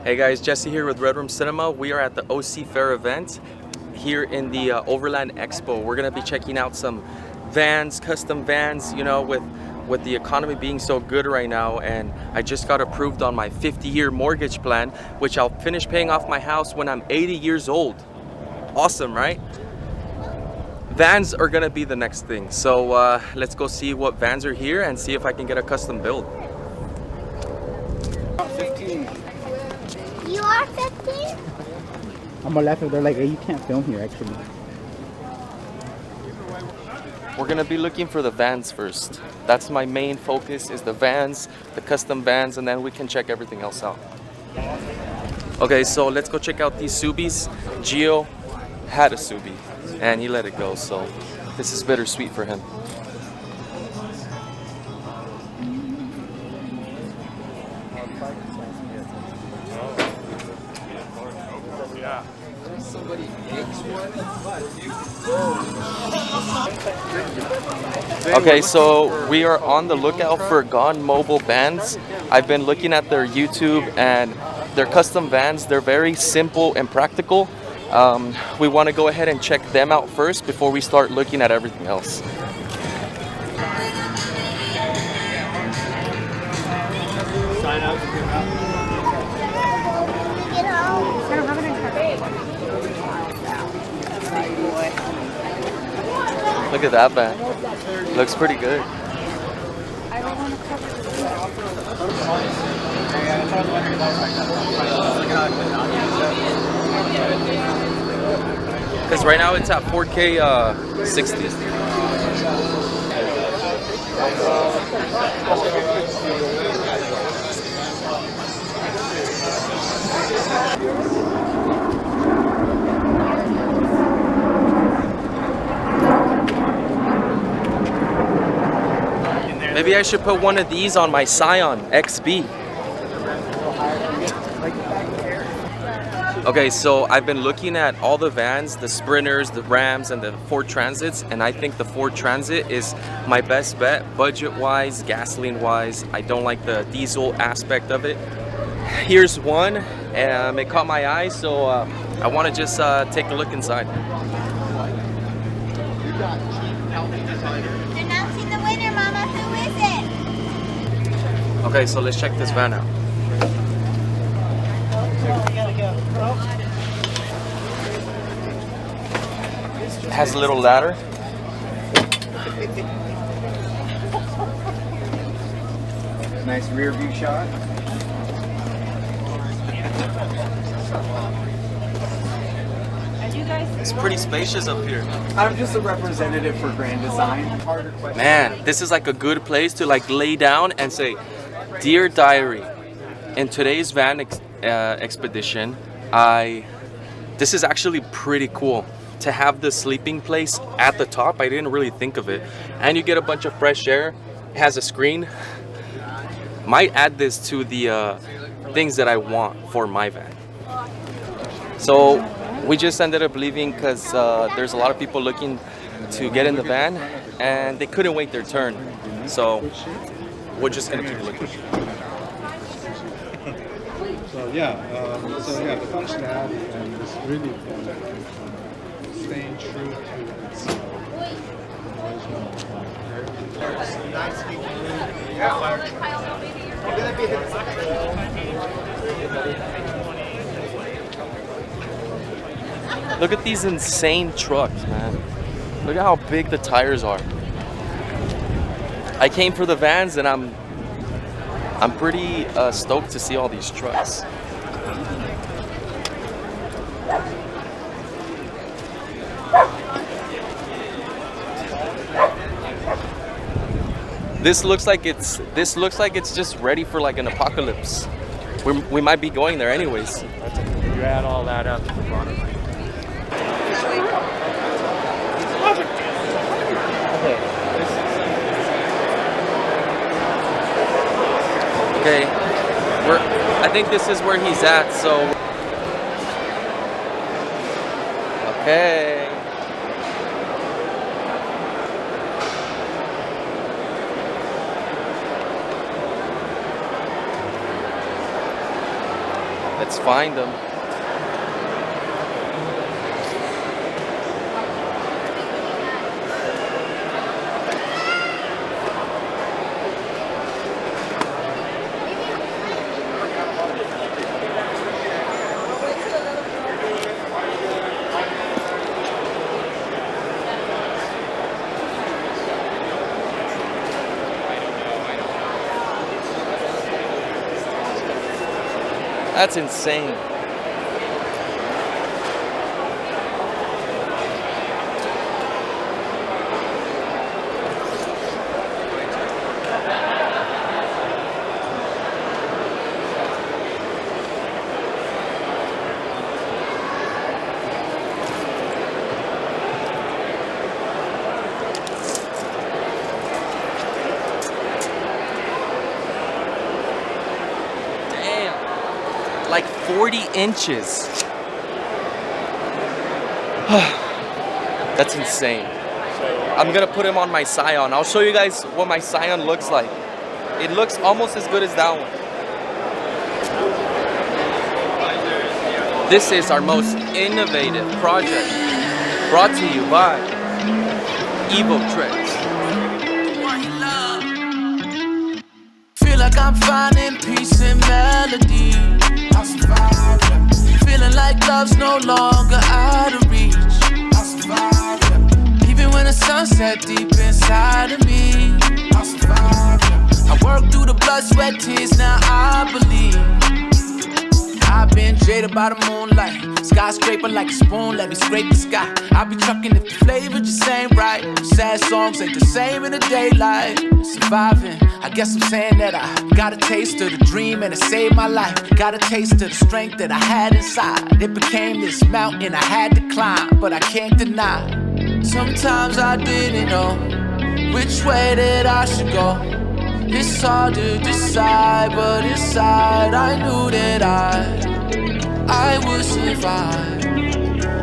Hey guys, Jesse here with Red Room Cinema. We are at the OC Fair event here in the Overland Expo. We're gonna be checking out some vans, custom vans, you know, with the economy being so good right now, and I just got approved on my 50-year mortgage plan, which I'll finish paying off my house when I'm 80 years old. Awesome, right? Vans are gonna be the next thing. So let's go see what vans are here and see if I can get a custom build. 15. You are 15? I'm gonna laugh if they're like, hey, you can't film here actually. We're gonna be looking for the vans first. That's my main focus, is the vans, the custom vans, and then we can check everything else out. Okay, so let's go check out these Subis. Gio had a Subi and he let it go, so this is bittersweet for him. Okay, so we are on the lookout for Gone Mobile vans. I've been looking at their YouTube and their custom vans. They're very simple and practical. We want to go ahead and check them out first before we start looking at everything else. Sign up. Get home. I don't have it in Look at that van. Looks pretty good. I don't want to cover Because right now it's at 4K 60. Maybe I should put one of these on my Scion XB. Okay, so I've been looking at all the vans, the Sprinters, the Rams, and the Ford Transits, and I think the Ford Transit is my best bet, budget-wise, gasoline-wise. I don't like the diesel aspect of it. Here's one, and it caught my eye, so I want to just take a look inside. Announcing the winner, Mama. Who is it? Okay, so let's check this van out. It has a little ladder. Nice rear view shot. It's pretty spacious up here. I'm just a representative for Grand Design. Harder question. Man, this is like a good place to like lay down and say, "Dear Diary, in today's van expedition, this is actually pretty cool to have the sleeping place at the top. I didn't really think of it, and you get a bunch of fresh air. It has a screen. Might add this to the things that I want for my van." So we just ended up leaving because there's a lot of people looking to get in the van and they couldn't wait their turn. So we're just gonna keep looking. So yeah, the functionality and it's really staying true to its original. Look at these insane trucks, man. Look at how big the tires are. I came for the vans and I'm pretty stoked to see all these trucks. This looks like it's just ready for like an apocalypse. We might be going there anyways. You add all that up to the bottom. Okay, I think this is where he's at, so. Okay. Let's find them. That's insane. Like 40 inches. That's insane. I'm gonna put him on my Scion. I'll show you guys what my Scion looks like. It looks almost as good as that one. This is our most innovative project, brought to you by Evo Tricks. Feel like I'm finding peace and melody. I survive, yeah. Feeling like love's no longer out of reach. I survive, yeah. Even when the sun set deep inside of me. I survive, yeah. I work through the blood, sweat, tears, now I believe. I've been jaded by the moonlight. Skyscraper like a spoon, let me scrape the sky. I be trucking if the flavor just ain't right. Sad songs ain't the same in the daylight. Surviving, I guess I'm saying that I got a taste of the dream and it saved my life. Got a taste of the strength that I had inside. It became this mountain I had to climb, but I can't deny. Sometimes I didn't know which way that I should go. It's hard to decide, but inside I knew that I would survive.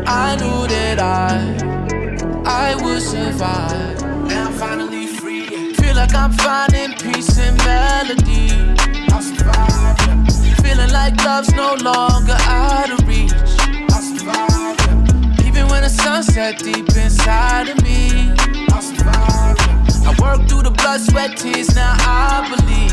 I knew that I would survive. Now I'm finally free. Feel like I'm finding peace and melody. I survive. Feeling like love's no longer out of reach. I survive. Even when the sun set deep inside of me. I survive. I work through the blood, sweat, tears, now I believe.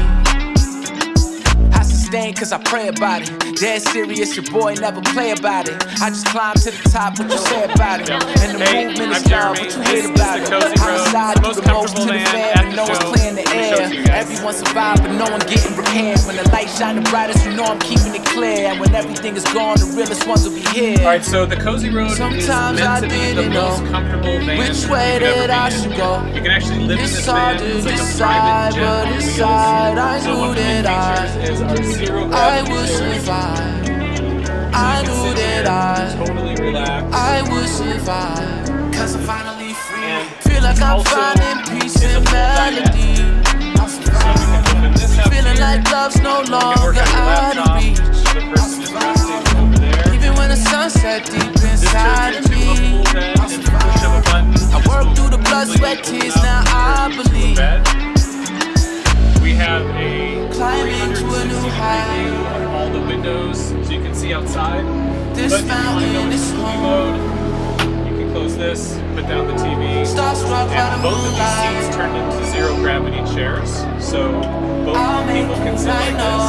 I sustain cause I pray about it. Dead serious, your boy never play about it. I just climb to the top, what you say about it. And the movement is love, what you hear about it. Homicide, do the most to the fan, and no one's clearing the air. Everyone survived, but no one getting repaired. When the light shine the brightest, you know I'm keeping it clear. And when everything is gone, the realest ones will be here. Alright, so the Cozy Road Sometimes is I meant to be the didn't most know comfortable van which way that I should go. You can actually live in It's this hard van. to It's like a decide, private jet but on wheels. inside I So one knew of the main that features is our zero I gravity would chairs. survive. I knew that totally relaxed. I would survive. Cause I'm finally free. And Feel like I'm also finding peace is a and full melody. I So you can open this up Feeling here. like love's no You can work longer on your out of laptop. reach. The person is resting over there. Even when the sun set deep This inside turns of into a me. full bed and the push of a button. I work through the blood, sweat, tears, now I believe. We have a Climbing to a new 360 height. view of all the windows so you can see outside. This But if you want to go mountain into is movie home. mode, you can close this, put down the TV. Starstruck by And the both of these moonlight. seats turned into zero gravity chairs, so both people can sit like this.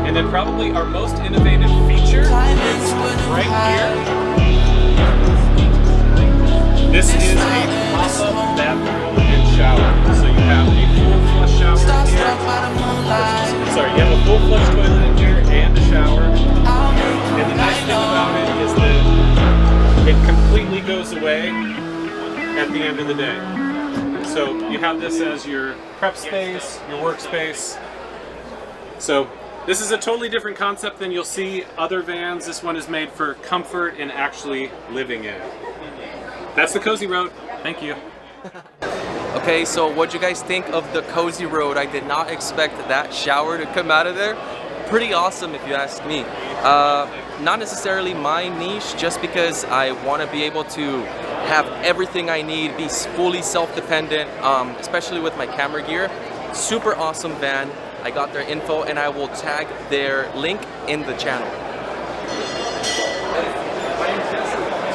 And then probably our most innovative feature is right here. This is a pop-up bathroom and shower. So you have a full flush shower in here. Sorry, you have a full flush toilet in here and a shower. And the nice thing about it is that it completely goes away at the end of the day. So you have this as your prep space, your workspace. So this is a totally different concept than you'll see other vans. This one is made for comfort and actually living in. That's the Cozy Road. Thank you. Okay, so what'd you guys think of the Cozy Road? I did not expect that shower to come out of there. Pretty awesome if you ask me. Not necessarily my niche, just because I want to be able to have everything I need, be fully self-dependent, especially with my camera gear. Super awesome van. I got their info, and I will tag their link in the channel.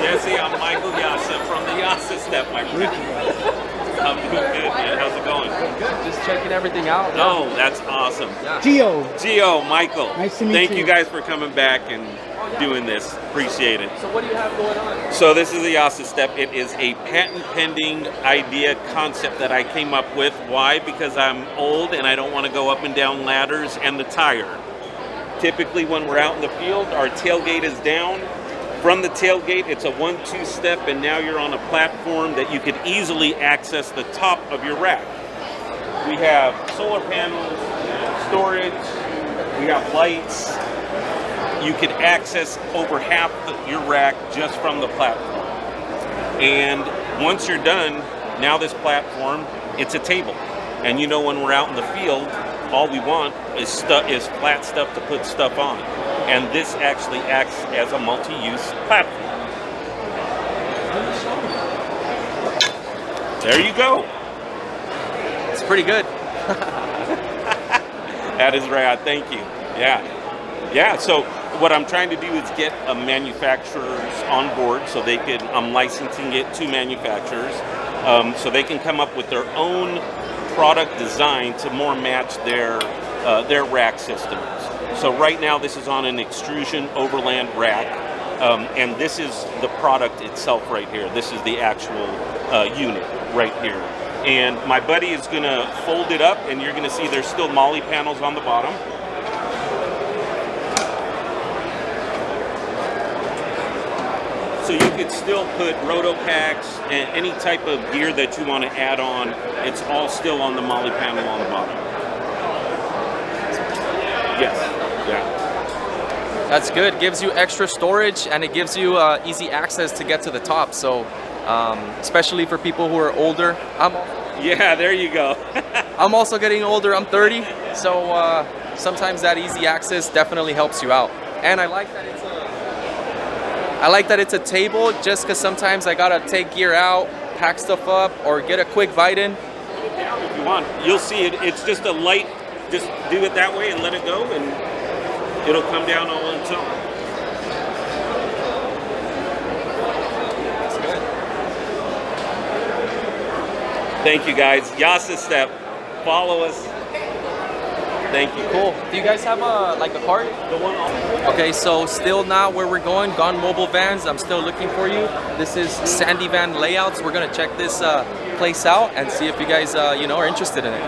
Jesse, I'm Michael Yassa from the Yassa Step, my friend. I'm doing good, man. How's it going? Good. Just checking everything out. Oh, that's awesome. Yeah. Gio. Michael. Nice to meet Thank you. you guys for coming back and doing this. Appreciate it. So what do you have going on? So this is the Yassa Step. It is a patent pending idea concept that I came up with. Why? Because I'm old and I don't want to go up and down ladders and the tire. Typically when we're out in the field, our tailgate is down. From the tailgate, it's a 1-2 step, and now you're on a platform that you could easily access the top of your rack. We have solar panels, storage, we have lights. You could access over half your rack just from the platform. And once you're done, now this platform, it's a table. And you know, when we're out in the field, all we want is flat stuff to put stuff on. And this actually acts as a multi-use platform. There you go. It's pretty good. That is rad. Thank you. Yeah. So what I'm trying to do is get manufacturers on board, so they can. I'm licensing it to manufacturers, so they can come up with their own product design to more match their rack systems. So right now this is on an extrusion Overland rack, and this is the product itself right here. This is the actual unit right here. And my buddy is gonna fold it up, and you're gonna see there's still MOLLE panels on the bottom. So you could still put roto packs and any type of gear that you want to add on. It's all still on the MOLLE panel on the bottom. Yes. Yeah. That's good. Gives you extra storage, and it gives you easy access to get to the top. So, especially for people who are older. Yeah, there you go. I'm also getting older. I'm 30, so sometimes that easy access definitely helps you out. And I like that it's a table, just because sometimes I gotta take gear out, pack stuff up, or get a quick bite in. If you want, you'll see it. It's just a light. Just do it that way and let it go, and it'll come down all on its own. That's good. Thank you, guys. Yassa Step. Follow us. Thank you. Cool. Do you guys have a card? The one on. Okay, so still not where we're going. Gone Mobile Vans. I'm still looking for you. This is Sandy Van Layouts. We're gonna check this place out and see if you guys are interested in it.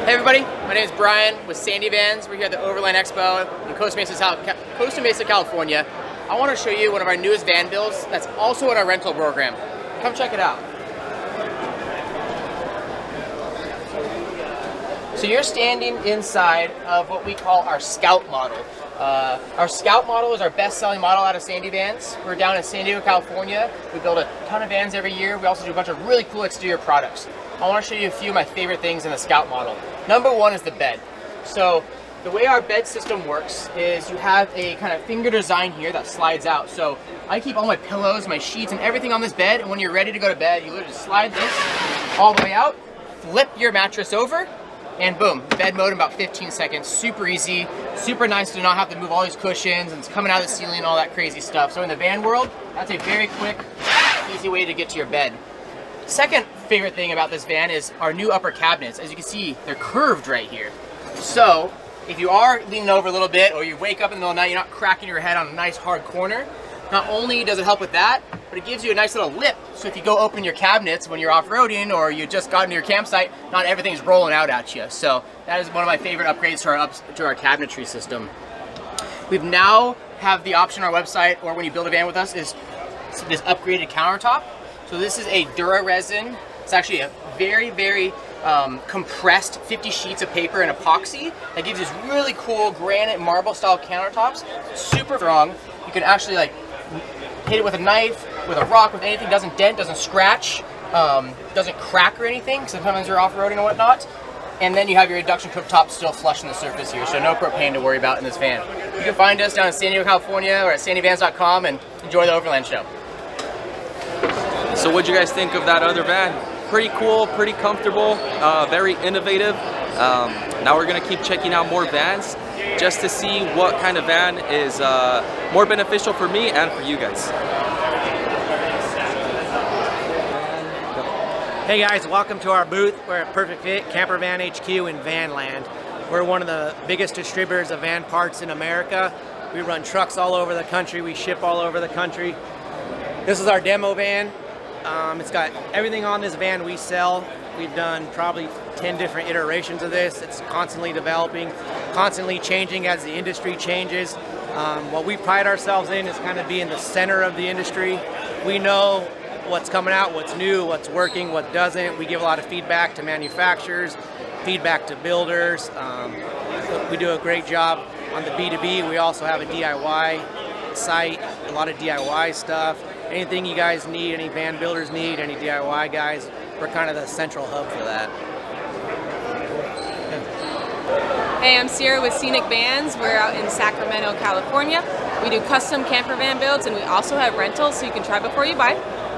Hey everybody, my name is Brian with Sandy Vans. We're here at the Overland Expo in Costa Mesa, California. I want to show you one of our newest van builds that's also in our rental program. Come check it out. So you're standing inside of what we call our Scout model. Our Scout model is our best-selling model out of Sandy Vans. We're down in San Diego, California. We build a ton of vans every year. We also do a bunch of really cool exterior products. I want to show you a few of my favorite things in the Scout model. Number one is the bed. So the way our bed system works is you have a kind of finger design here that slides out. So I keep all my pillows, my sheets, and everything on this bed, and when you're ready to go to bed, you literally slide this all the way out, flip your mattress over, and boom, bed mode in about 15 seconds. Super easy, super nice to not have to move all these cushions and it's coming out of the ceiling and all that crazy stuff. So in the van world, that's a very quick, easy way to get to your bed. Second favorite thing about this van is our new upper cabinets. As you can see, they're curved right here. So if you are leaning over a little bit or you wake up in the middle of the night, you're not cracking your head on a nice hard corner, not only does it help with that, but it gives you a nice little lip. So if you go open your cabinets when you're off-roading or you just got into your campsite, not everything's rolling out at you. So that is one of my favorite upgrades to our cabinetry system. We've now have the option on our website, or when you build a van with us, is this upgraded countertop. So this is a Dura resin. It's actually a very, very compressed 50 sheets of paper and epoxy that gives us really cool granite marble style countertops. Super strong. You can actually like hit it with a knife, with a rock, with anything. Doesn't dent, doesn't scratch, doesn't crack or anything. Sometimes you're off-roading and whatnot. And then you have your induction cooktop still flush in the surface here, so no propane to worry about in this van. You can find us down in San Diego, California, or at sandyvans.com, and enjoy the Overland show. So what'd you guys think of that other van? pretty cool, pretty comfortable, very innovative. Now we're gonna keep checking out more vans just to see what kind of van is more beneficial for me and for you guys. Hey guys, welcome to our booth. We're at Perfect Fit Camper Van HQ in Vanland. We're one of the biggest distributors of van parts in America. We run trucks all over the country. We ship all over the country. This is our demo van. It's got everything on this van we sell. We've done probably 10 different iterations of this. It's constantly developing, constantly changing as the industry changes. What we pride ourselves in is kind of being the center of the industry. We know what's coming out, what's new, what's working, what doesn't. We give a lot of feedback to manufacturers, feedback to builders. We do a great job on the B2B. We also have a DIY site, a lot of DIY stuff. Anything you guys need, any van builders need, any DIY guys, we're kind of the central hub for that. Hey, I'm Sierra with Scenic Vans. We're out in Sacramento, California. We do custom camper van builds, and we also have rentals, so you can try before you buy.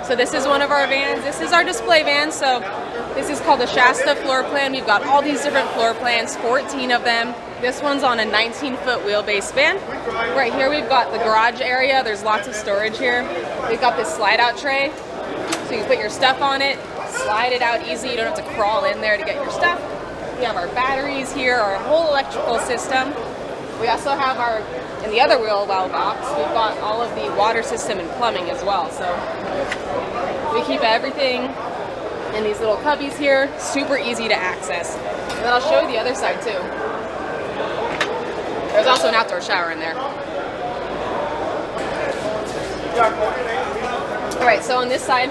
So this is one of our vans. This is our display van. So this is called the Yassa floor plan. We've got all these different floor plans, 14 of them. This one's on a 19-foot wheelbase van. Right here we've got the garage area. There's lots of storage here. We've got this slide-out tray, so you can put your stuff on it, slide it out easy. You don't have to crawl in there to get your stuff. We have our batteries here, our whole electrical system. We also have our, in the other wheel well box, we've got all of the water system and plumbing as well. So we keep everything in these little cubbies here, super easy to access. And then I'll show you the other side too. There's also an outdoor shower in there. All right, so on this side,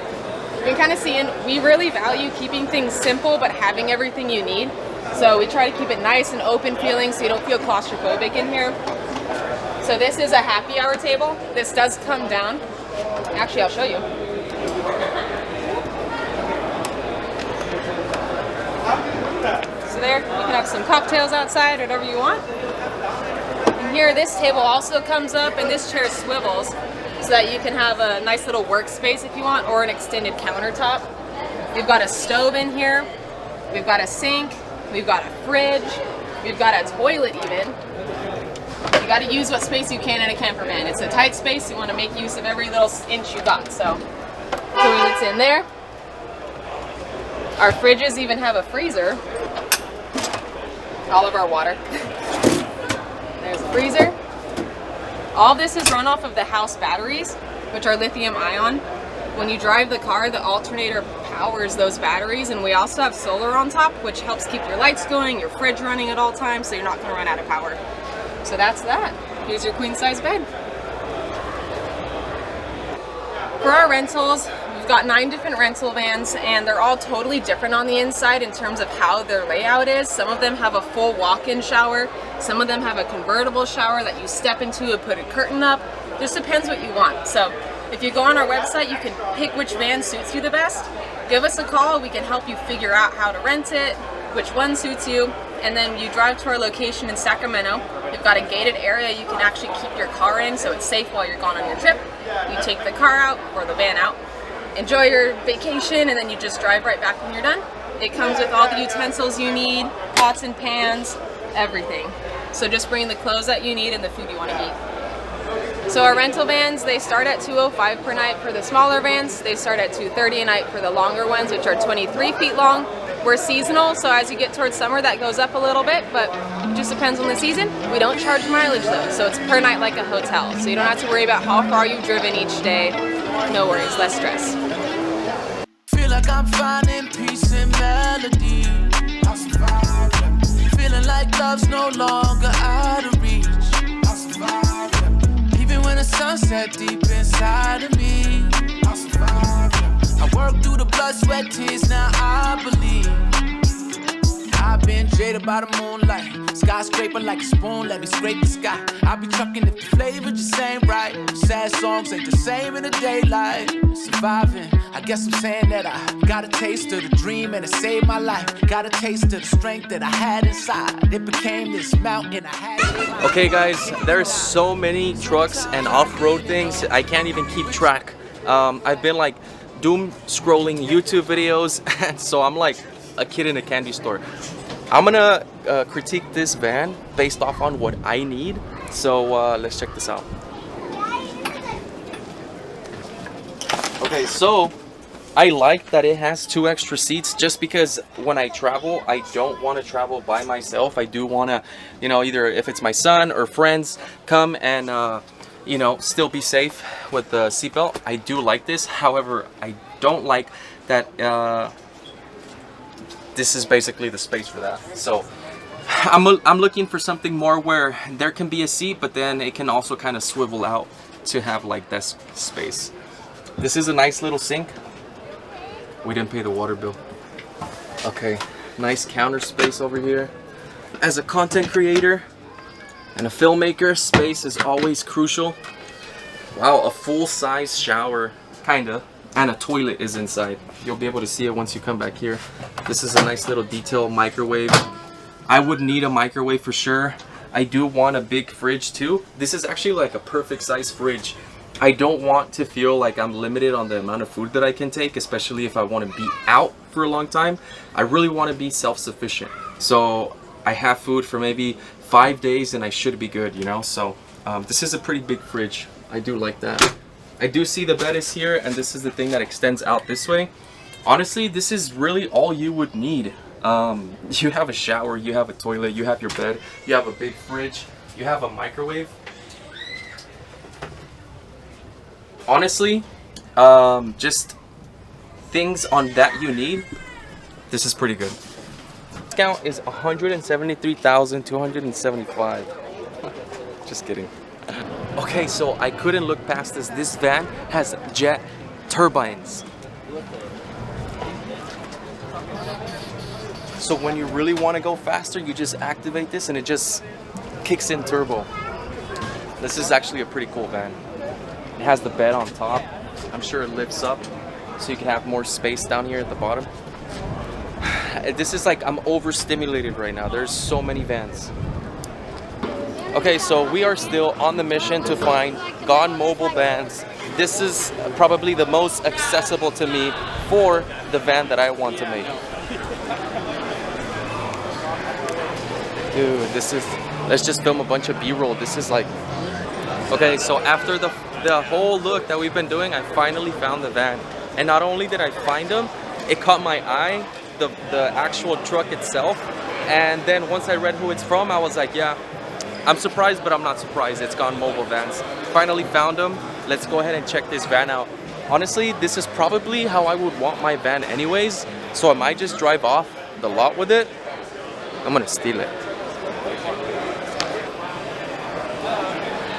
you can kind of see we really value keeping things simple but having everything you need. So we try to keep it nice and open feeling so you don't feel claustrophobic in here. So this is a happy hour table. This does come down. Actually, I'll show you. So there, you can have some cocktails outside, whatever you want. And here, this table also comes up, and this chair swivels so that you can have a nice little workspace if you want, or an extended countertop. We've got a stove in here. We've got a sink. We've got a fridge. We've got a toilet even. You got to use what space you can in a camper van. It's a tight space. You want to make use of every little inch you got. So toilet's in there. Our fridges even have a freezer. All of our water. There's a freezer. All this is run off of the house batteries, which are lithium ion. When you drive the car, the alternator powers those batteries, and we also have solar on top, which helps keep your lights going, your fridge running at all times, so you're not going to run out of power. So that's that. Here's your queen size bed. For our rentals, we've got 9 different rental vans, and they're all totally different on the inside in terms of how their layout is. Some of them have a full walk-in shower. Some of them have a convertible shower that you step into and put a curtain up. Just depends what you want. So if you go on our website, you can pick which van suits you the best. Give us a call. We can help you figure out how to rent it, which one suits you, and then you drive to our location in Sacramento. We've got a gated area you can actually keep your car in, so it's safe while you're gone on your trip. You take the car out, or the van out, enjoy your vacation, and then you just drive right back when you're done. It comes with all the utensils you need, pots and pans, everything. So just bring the clothes that you need and the food you want to eat. So our rental vans, they start at $205 per night for the smaller vans. They start at $230 a night for the longer ones, which are 23 feet long. We're seasonal, so as you get towards summer, that goes up a little bit, but it just depends on the season. We don't charge mileage though, so it's per night like a hotel. So you don't have to worry about how far you've driven each day. No worries, less stress. Feel like I'm finding peace and melody. I'll survive, yeah. Feeling like love's no longer out of reach. I'll survive, yeah. Even when the sun set deep inside of me. I'll survive, yeah. I work through the blood, sweat, tears, now I believe. I've been jaded by the moonlight. Skyscraper like a spoon, let me scrape the sky. I be trucking if the flavor just ain't right. Sad songs ain't the same in the daylight. Surviving, I guess I'm saying that I got a taste of the dream and it saved my life. Got a taste of the strength that I had inside. It became this mountain I had. Okay guys, there's so many trucks and off-road things, I can't even keep track. I've been like doom scrolling YouTube videos, and so I'm like a kid in a candy store. I'm gonna critique this van based off on what I need. So let's check this out. Okay, so I like that it has 2 extra seats, just because when I travel, I don't want to travel by myself. I do want to, you know, either if it's my son or friends, come and you know, still be safe with the seatbelt. I do like this. However, I don't like that this is basically the space for that. So I'm looking for something more where there can be a seat, but then it can also kind of swivel out to have like this space. This is a nice little sink. We didn't pay the water bill. Okay, nice counter space over here. As a content creator and a filmmaker, space is always crucial. Wow, a full-size shower, kinda, and a toilet is inside. You'll be able to see it once you come back here. This is a nice little detail microwave. I would need a microwave for sure. I do want a big fridge too. This is actually like a perfect size fridge. I don't want to feel like I'm limited on the amount of food that I can take, especially if I want to be out for a long time. I really want to be self-sufficient. So I have food for maybe 5 days and I should be good, you know? So this is a pretty big fridge. I do like that. I do see the bed is here, and this is the thing that extends out this way. Honestly, this is really all you would need. You have a shower, you have a toilet, you have your bed, you have a big fridge, you have a microwave. Honestly, just things on that you need, this is pretty good. Discount is $173,275. Just kidding. Okay, so I couldn't look past this. This van has jet turbines. So when you really want to go faster, you just activate this and it just kicks in turbo. This is actually a pretty cool van. It has the bed on top. I'm sure it lifts up so you can have more space down here at the bottom. This is like, I'm overstimulated right now. There's so many vans. Okay, so we are still on the mission to find Gone Mobile vans. This is probably the most accessible to me for the van that I want to make. Dude, this is, let's just film a bunch of B-roll. This is like, okay, so after the whole look that we've been doing, I finally found the van. And not only did I find them, it caught my eye, the actual truck itself. And then once I read who it's from, I was like, yeah, I'm surprised, but I'm not surprised. It's Gone Mobile Vans. Finally found them. Let's go ahead and check this van out. Honestly, this is probably how I would want my van anyways. So I might just drive off the lot with it. I'm gonna steal it.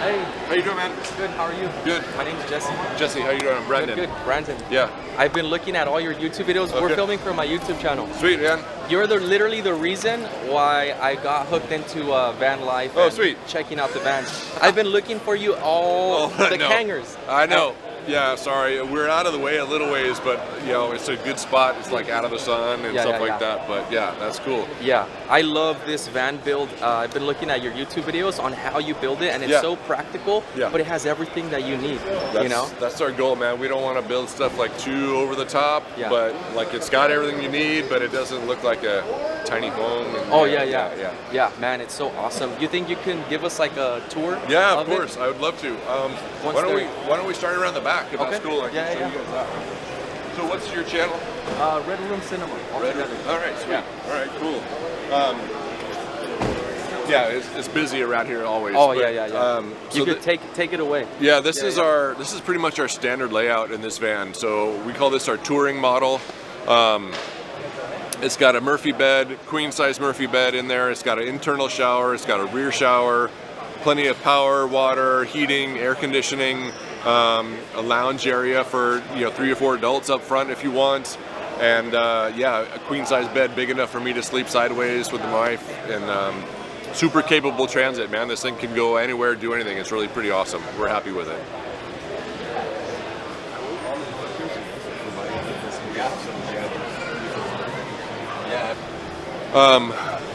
Hey. How you doing, man? Good, how are you? Good. My name's Jesse. Jesse, how you doing? I'm Brandon. Good, Brandon. Yeah. I've been looking at all your YouTube videos. Okay. We're filming for my YouTube channel. Sweet, man. You're literally the reason why I got hooked into van life. Oh, and sweet. Checking out the vans. I've been looking for you all the hangers. I know. Yeah, sorry. We're out of the way a little ways, but you know, it's a good spot. It's like out of the sun and stuff like that. But yeah, that's cool. Yeah, I love this van build. I've been looking at your YouTube videos on how you build it, and it's so practical, but it has everything that you need, you know? That's our goal, man. We don't want to build stuff like too over the top, but like it's got everything you need, but it doesn't look like a tiny home. And, yeah, man, it's so awesome. You think you can give us like a tour? Yeah, of course. I would love to. Why don't we start around the back? If that's cool, I can show you guys that. So what's your channel? Red Room Cinema. Red Room. All right, sweet. Yeah. All right, cool. Yeah, it's busy around here always. Oh, but, so you could take it away. Yeah, this is pretty much our standard layout in this van. So we call this our touring model. It's got a Murphy bed, queen size Murphy bed in there. It's got an internal shower. It's got a rear shower. Plenty of power, water, heating, air conditioning, a lounge area for 3 or 4 adults up front if you want, and yeah, a queen size bed big enough for me to sleep sideways with my wife, and super capable transit, man. This thing can go anywhere, do anything. It's really pretty awesome. We're happy with it.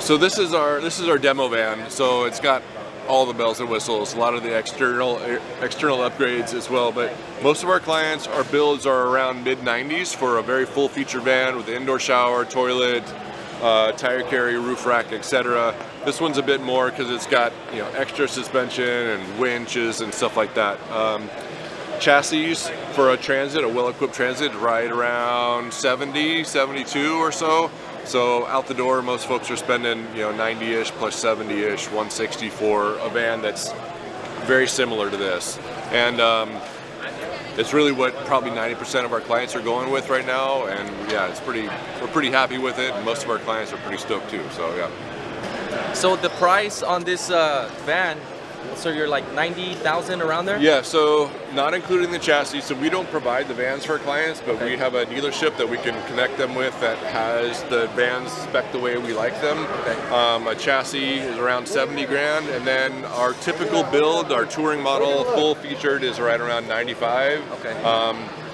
So this is our demo van. So it's got all the bells and whistles, a lot of the external upgrades as well. But most of our clients, our builds are around mid-90s for a very full feature van with indoor shower, toilet, tire carry, roof rack, etc. This one's a bit more because it's got, you know, extra suspension and winches and stuff like that. Chassis for a transit, a well-equipped transit, right around 70, 72 or so. So out the door, most folks are spending, you know, 90-ish plus 70-ish, 160 for a van that's very similar to this. And it's really what probably 90% of our clients are going with right now. And yeah, we're pretty happy with it. And most of our clients are pretty stoked too, so yeah. So the price on this van, so you're like 90,000 around there? Yeah, so not including the chassis. So we don't provide the vans for our clients, but we have a dealership that we can connect them with that has the vans spec the way we like them. A chassis is around 70 grand, and then our typical build, our touring model, full featured, is right around 95.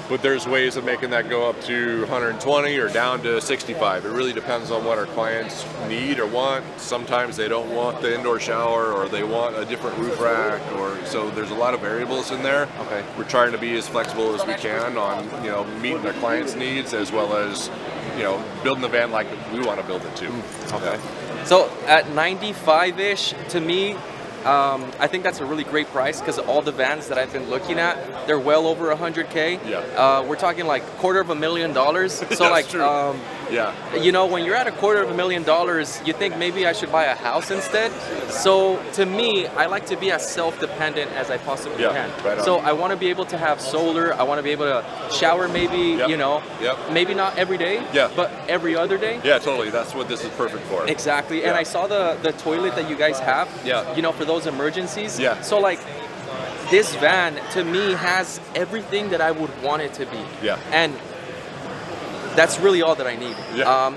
But there's ways of making that go up to 120 or down to 65. It really depends on what our clients need or want. Sometimes they don't want the indoor shower, or they want a different roof rack, or so there's a lot of variables in there. We're trying to be as flexible as we can on, you know, meeting our clients' needs, as well as, you know, building the van like we want to build it too. So at 95-ish, to me, I think that's a really great price, because all the vans that I've been looking at, they're well over 100K. We're talking like $250,000. So like, you know, when you're at $250,000, you think maybe I should buy a house instead. So to me, I like to be as self-dependent as I possibly can. So I want to be able to have solar. I want to be able to shower maybe, you know, maybe not every day, but every other day. Yeah, totally. That's what this is perfect for. Exactly. And I saw the toilet that you guys have, you know, for those emergencies. So like, this van to me has everything that I would want it to be. And that's really all that I need.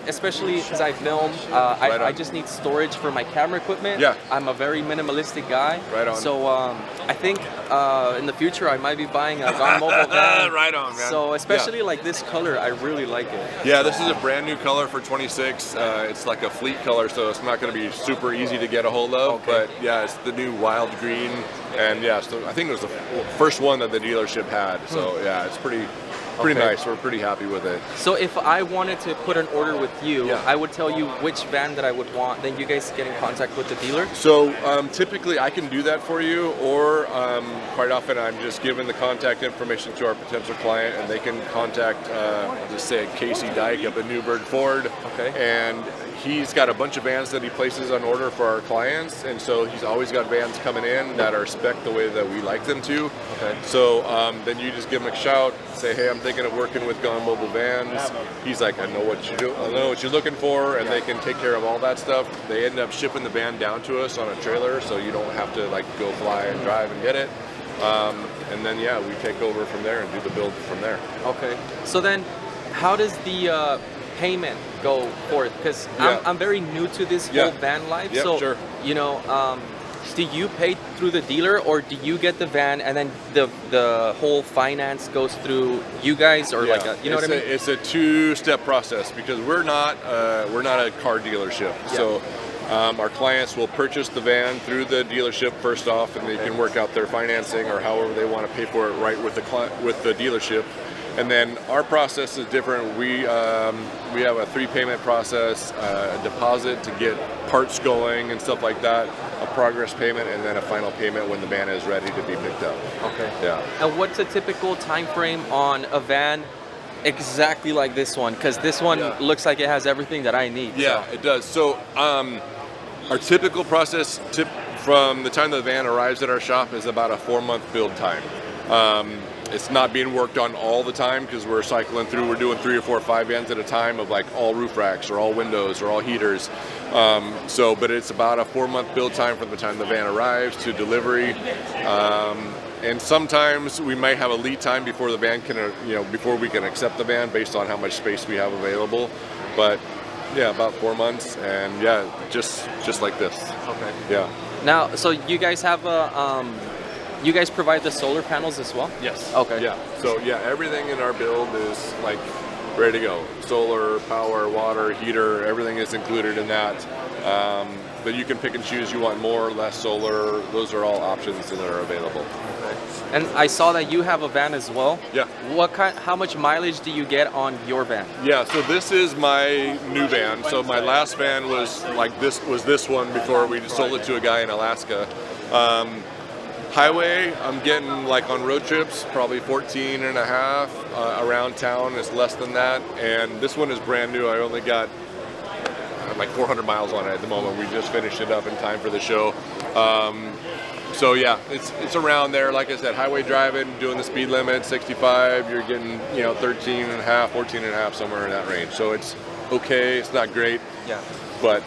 Especially because I film, I just need storage for my camera equipment. I'm a very minimalistic guy. So I think in the future I might be buying a Gone Mobile van. Man. So especially like this color, I really like it. Yeah, this is a brand new color for 26. It's like a fleet color, so it's not going to be super easy to get a hold of. But yeah, it's the new wild green, and yeah, so I think it was the first one that the dealership had. So yeah, it's pretty nice. We're pretty happy with it. So if I wanted to put an order with you, I would tell you which van that I would want, then you guys get in contact with the dealer? So typically I can do that for you, or quite often I'm just giving the contact information to our potential client, and they can contact, just say Casey Dyke up at Newburgh Ford. And he's got a bunch of vans that he places on order for our clients, and so he's always got vans coming in that are spec'd the way that we like them to. So then you just give him a shout, say, hey, I'm thinking of working with Gone Mobile Vans. He's like, I know what you do, I know what you're looking for, and they can take care of all that stuff. They end up shipping the van down to us on a trailer, so you don't have to like go fly and drive and get it. And then yeah, we take over from there and do the build from there. So then, how does the payment go forth? Because I'm very new to this whole van life. So you know, do you pay through the dealer, or do you get the van and then the whole finance goes through you guys, or like a, you know what I mean? It's a two-step process, because we're not a car dealership. So our clients will purchase the van through the dealership first off, and they can work out their financing or however they want to pay for it right with the dealership. And then our process is different. We have a 3-payment process, a deposit to get parts going and stuff like that, a progress payment, and then a final payment when the van is ready to be picked up. And what's a typical time frame on a van exactly like this one? Because this one looks like it has everything that I need. It does. So our typical process from the time the van arrives at our shop is about a 4-month build time. It's not being worked on all the time, because we're cycling through, we're doing 3 or 4 or 5 vans at a time of like all roof racks or all windows or all heaters. But it's about a 4-month build time from the time the van arrives to delivery. And sometimes we might have a lead time before the van can, before we can accept the van based on how much space we have available. But yeah, about 4 months, and yeah, just like this. Now, so you guys have a, you guys provide the solar panels as well? Yes. So yeah, everything in our build is like ready to go. Solar, power, water, heater, everything is included in that. But you can pick and choose. You want more or less solar. Those are all options that are available. And I saw that you have a van as well. Yeah. How much mileage do you get on your van? Yeah, so this is my new van. So my last van was like this one before we sold it to a guy in Alaska. Highway, I'm getting like on road trips, probably 14 and a half. Around town is less than that. And this one is brand new. I only got like 400 miles on it at the moment. We just finished it up in time for the show. So yeah, it's around there. Like I said, highway driving, doing the speed limit, 65, you're getting, 13 and a half, 14 and a half, somewhere in that range. So it's okay, it's not great. Yeah. But,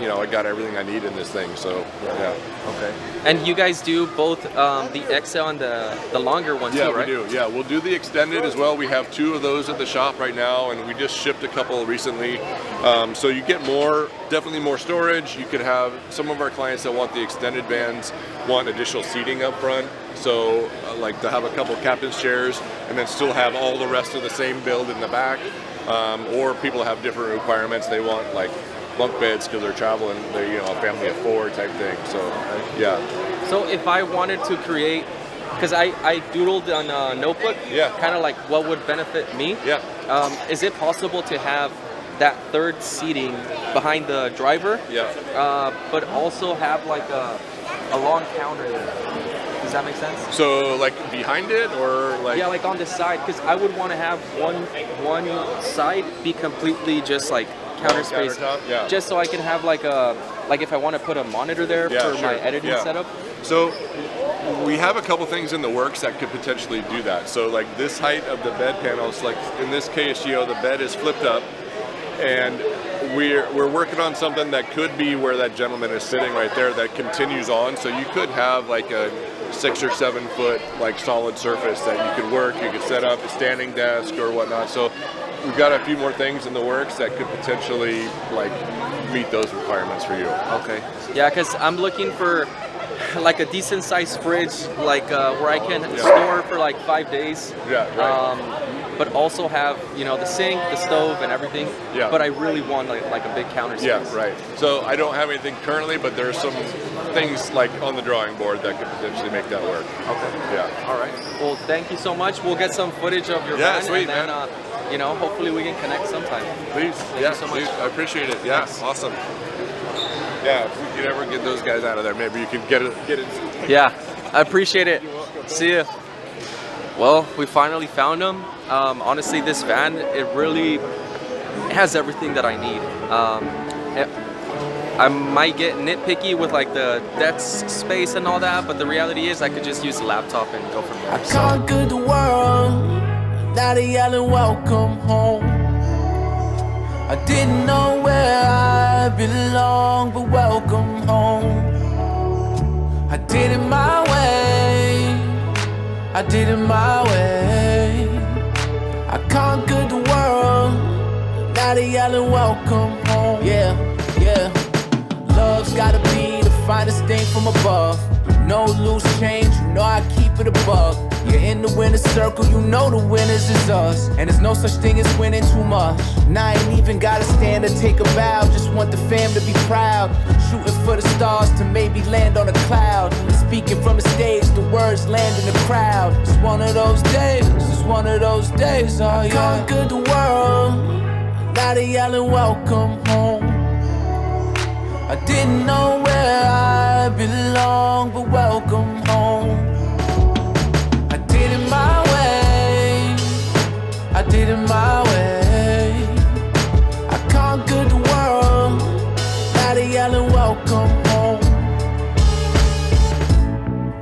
I got everything I need in this thing, so yeah. Okay. And you guys do both the XL and the longer one too, right? Yeah, we do. Yeah, we'll do the extended as well. We have 2 of those at the shop right now, and we just shipped a couple recently. So you get definitely more storage. You could have some of our clients that want the extended vans want additional seating up front. So like to have a couple captain's chairs and then still have all the rest of the same build in the back. Or people have different requirements. They want like bunk beds because they're traveling, they're a family of 4 type thing. So yeah. So if I wanted to create, because I doodled on a notebook, kind of like what would benefit me. Yeah. Is it possible to have that third seating behind the driver? Yeah. But also have like a long counter there. Does that make sense? So like behind it or like? Yeah, like on the side, because I would want to have one side be completely just like counter space, just so I can have like if I want to put a monitor there for my editing setup. So we have a couple things in the works that could potentially do that. So like this height of the bed panels, like in this case, the bed is flipped up, and we're working on something that could be where that gentleman is sitting right there that continues on. So you could have like a 6 or 7 foot like solid surface that you could work. You could set up a standing desk or whatnot. So we've got a few more things in the works that could potentially like meet those requirements for you. Okay. Yeah, because I'm looking for like a decent sized fridge, like where I can store for like 5 days. Yeah. Right. But also have the sink, the stove, and everything. Yeah. But I really want like a big counter space. Yeah. Right. So I don't have anything currently, but there's some things like on the drawing board that could potentially make that work. Okay. Yeah. All right. Well, thank you so much. We'll get some footage of your van, sweet, and then man. hopefully we can connect sometime. Please. Thank you so much. Please. I appreciate it. Yeah. Thanks. Awesome. Yeah. If we could ever get those guys out of there, maybe you can get it. Yeah. I appreciate it. See you. Well, we finally found them. Honestly, this van, it has everything that I need. I might get nitpicky with like the desk space and all that, but the reality is I could just use a laptop and go from there. I conquered the world, now they yelling welcome home. I didn't know where I belong, but welcome home. I did it my way, I did it my way. I conquered the world, now they yelling welcome home. Yeah, yeah. Love's gotta be the finest thing from above. No loose change, you know I keep it above. You're in the winner's circle, you know the winners is us. And there's no such thing as winning too much. And I ain't even gotta stand or take a bow, just want the fam to be proud. Shooting for the stars to maybe land on a cloud. And speaking from the stage, the words land in the crowd. It's one of those days, it's one of those days, oh yeah. I conquered the world, now they yelling welcome home. I didn't know where I belong, but welcome home. I did it my way, I did it my way. I conquered the world, now they yelling welcome home.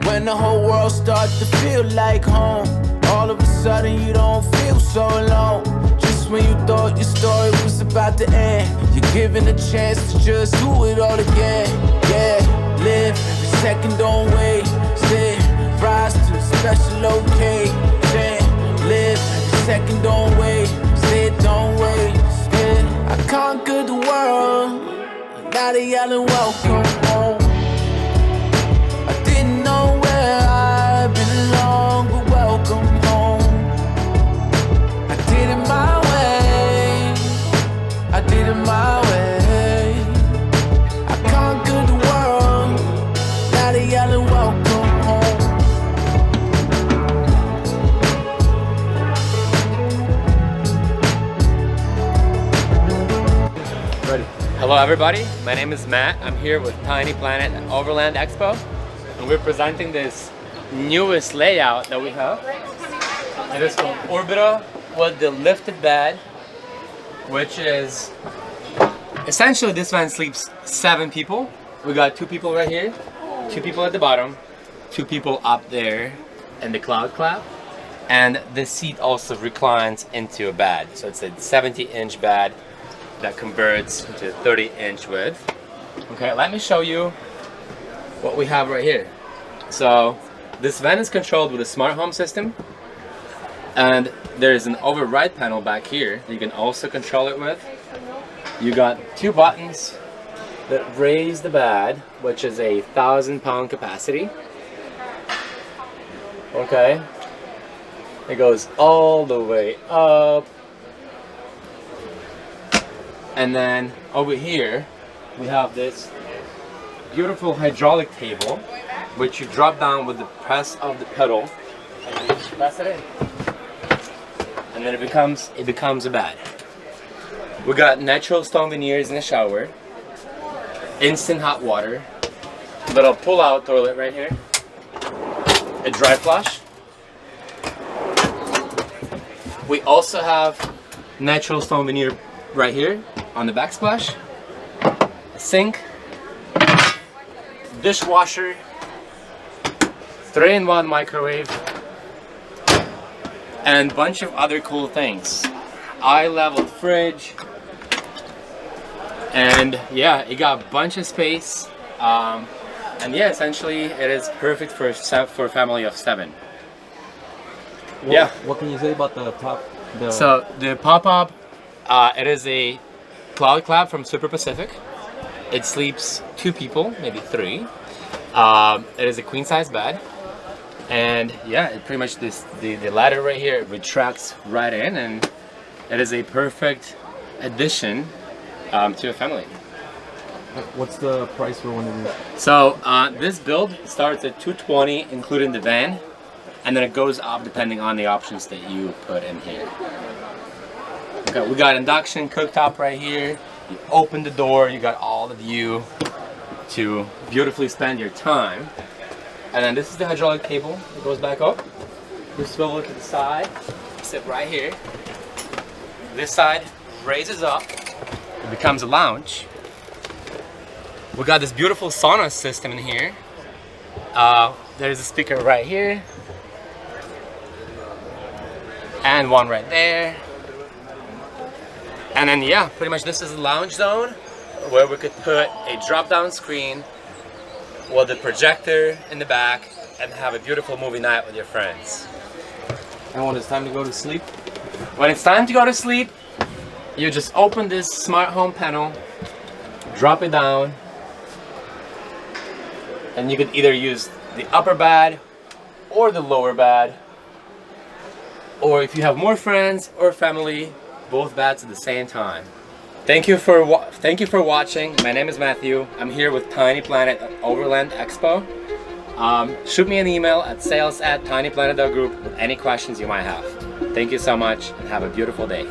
When the whole world starts to feel like home, all of a sudden you don't feel so alone. Just when you thought your story was about to end, you're given a chance to just do it all again. Yeah, live every second, don't wait. Sit, rise to a special occasion. Live every second, don't wait. Sit, don't wait. Yeah. I conquered the world, now they yelling welcome home. I didn't know where I belong, but welcome home. I did it my way, I did it my way. everybody, my name is Matt. I'm here with Tiny Planet at Overland Expo, and we're presenting this newest layout that we have. It is called Orbita with the lifted bed, which is essentially this van sleeps 7 people. We got 2 people right here, 2 people at the bottom, 2 people up there in the cloud clap, and the seat also reclines into a bed. So it's a 70-inch bed that converts into 30-inch width. Okay, let me show you what we have right here. So this van is controlled with a smart home system, and there's an override panel back here that you can also control it with. You got 2 buttons that raise the bed, which is a 1,000-pound capacity. Okay, it goes all the way up. And then over here, we have this beautiful hydraulic table, which you drop down with the press of the pedal, and you just press it in, and then it becomes a bed. We got natural stone veneers in the shower, instant hot water, little pull-out toilet right here, a dry flush. We also have natural stone veneer right here on the backsplash, a sink, dishwasher, 3-in-1 microwave, and a bunch of other cool things. Eye-level fridge, and yeah, it got a bunch of space, and yeah, essentially it is perfect for a family of 7. What can you say about the top? So the pop-up, it is a cloud clap from Super Pacific. It sleeps 2 people, maybe 3. It is a queen size bed, and yeah, it pretty much the ladder right here retracts right in, and it is a perfect addition to a family. What's the price for one of these? So this build starts at $220, including the van, and then it goes up depending on the options that you put in here. Okay, we got induction cooktop right here. You open the door, you got all the view to beautifully spend your time. And then this is the hydraulic table that goes back up. You swivel it to the side, sit right here. This side raises up, it becomes a lounge. We got this beautiful sauna system in here. There's a speaker right here, and one right there. And then yeah, pretty much this is a lounge zone where we could put a drop-down screen with a projector in the back and have a beautiful movie night with your friends. And when it's time to go to sleep? When it's time to go to sleep, you just open this smart home panel, drop it down, and you could either use the upper bed or the lower bed, or if you have more friends or family, both beds at the same time. Thank you for watching. My name is Matthew. I'm here with Tiny Planet at Overland Expo. Shoot me an email at sales@tinyplanet.group with any questions you might have. Thank you so much, and have a beautiful day.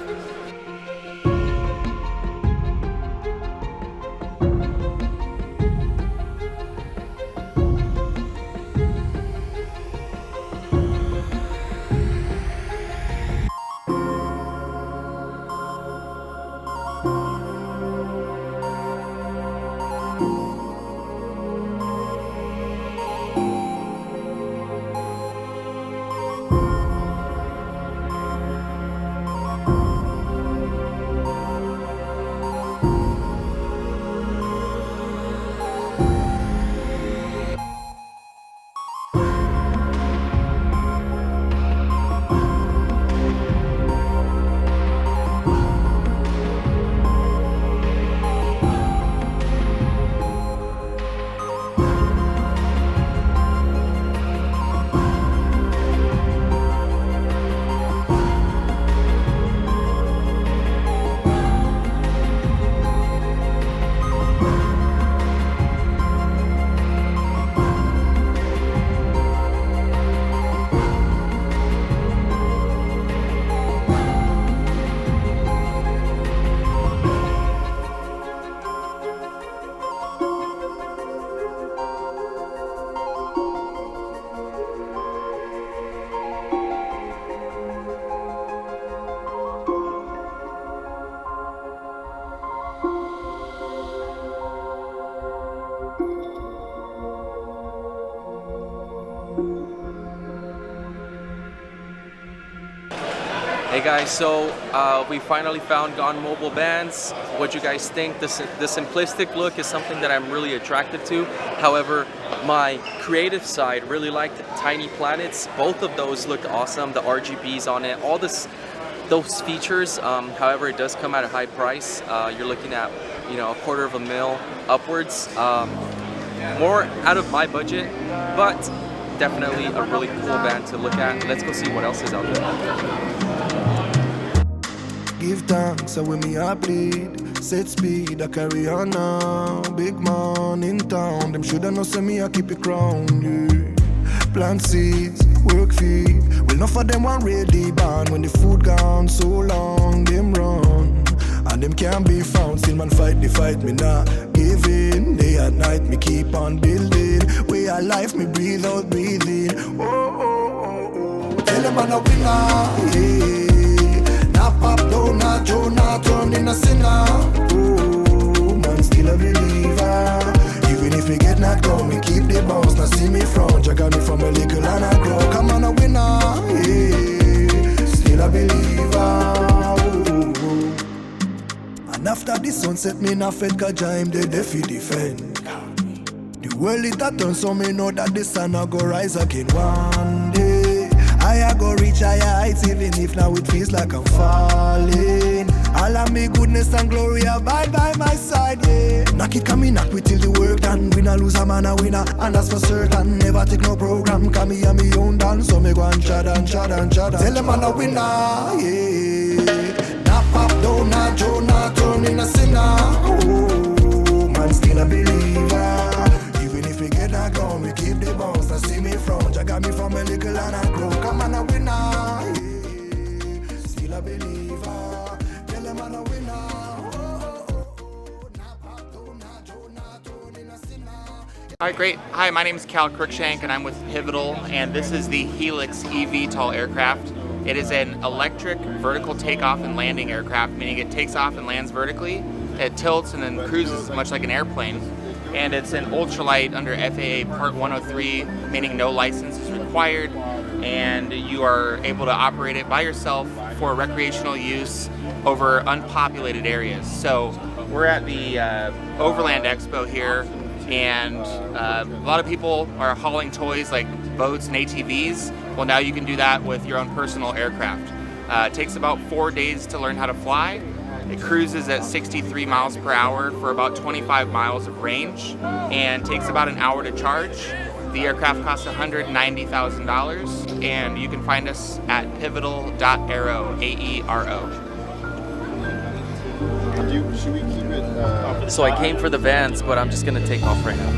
Hey guys, so we finally found Gone Mobile Vans. What you guys think? The simplistic look is something that I'm really attracted to. However, my creative side really liked Tiny Planets. Both of those looked awesome. The RGBs on it, all those features. However, it does come at a high price. You're looking at, you know, $250,000 upwards. More out of my budget, but definitely a really cool band to look at. Let's go see what else is out there. Give thanks, so when me I bleed. Set speed, I carry on now. Big man in town, them shoulda know say me I keep it crown, yeah. Plant seeds, work feed. Well, enough of them want ready band. When the food gone so long, them run. And them can't be found, still man fight the fight, me not giving. Day and night, me keep on building. Way of life, me breathe out, breathing. Oh, oh, oh, oh. Tell them I'm a winner, yeah. Not pop down, not Joe, not turn in a sinner. Oh, man, still a believer. Even if me get knocked down, me keep the bounce. Now see me front, you got me from a little and I grow. Come on, a winner, yeah. Still a believer. And after the sunset, me not fed, cause I'm the defi defend. The world it a turn, so me know that the sun a go rise again one day. I go reach higher heights, even if now it feels like I'm falling. All of me goodness and glory abide by my side, yeah. Knock it, come me knock we till the work done. Win or lose, a man a winner, and that's for certain. Never take no program, come me and me own dance. So me go and chad and chad and chad. Tell them I'm a winner, yeah. Not pop down, not Joe, not turn in a sinner. Oh, man, still a believer. Even if we get that gone, we keep the bounce. Now see me front, you got me from a little and I grow. Come on, a winner, yeah. Still a believer. Tell them I'm a winner. All right, great. Hi, my name is Cal Cruikshank and I'm with Pivotal, and this is the Helix eVTOL aircraft. It is an electric vertical takeoff and landing aircraft, meaning it takes off and lands vertically. It tilts and then cruises much like an airplane. And it's an ultralight under FAA Part 103, meaning no license is required, and you are able to operate it by yourself for recreational use over unpopulated areas. So we're at the Overland Expo here, and a lot of people are hauling toys like boats and ATVs. Well, now you can do that with your own personal aircraft. It takes about 4 days to learn how to fly. It cruises at 63 miles per hour for about 25 miles of range and takes about an hour to charge. The aircraft costs $190,000, and you can find us at pivotal.aero, A-E-R-O. Should we keep it? So I came for the Vans, but I'm just gonna take off right now.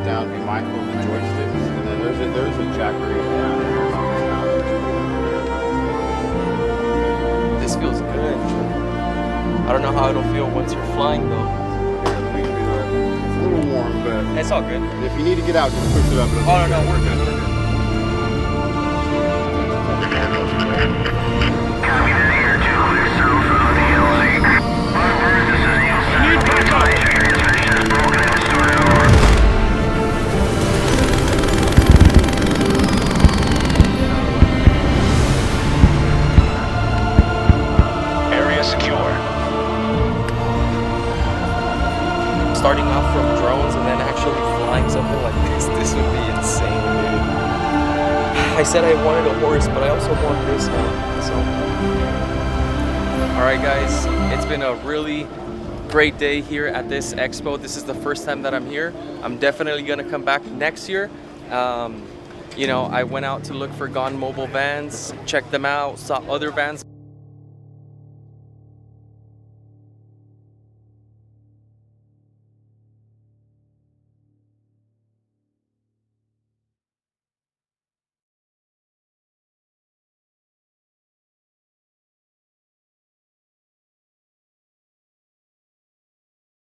Down, be mindful of the joysticks, and then there's a jack rail down. This feels good. I don't know how it'll feel once you're flying though. It's a little warm, but it's all good. If you need to get out, just push it up. Oh no, we're good. Copy that here, 2 clear south of the LC. This is Neil. Need backup. Transmission is broken and started over. Secure. Starting off from drones and then actually flying something like this would be insane, dude. I said I wanted a horse, but I also want this now, so. Alright guys, it's been a really great day here at this expo. This is the first time that I'm here. I'm definitely gonna come back next year. You know, I went out to look for Gone Mobile Vans, checked them out, saw other vans.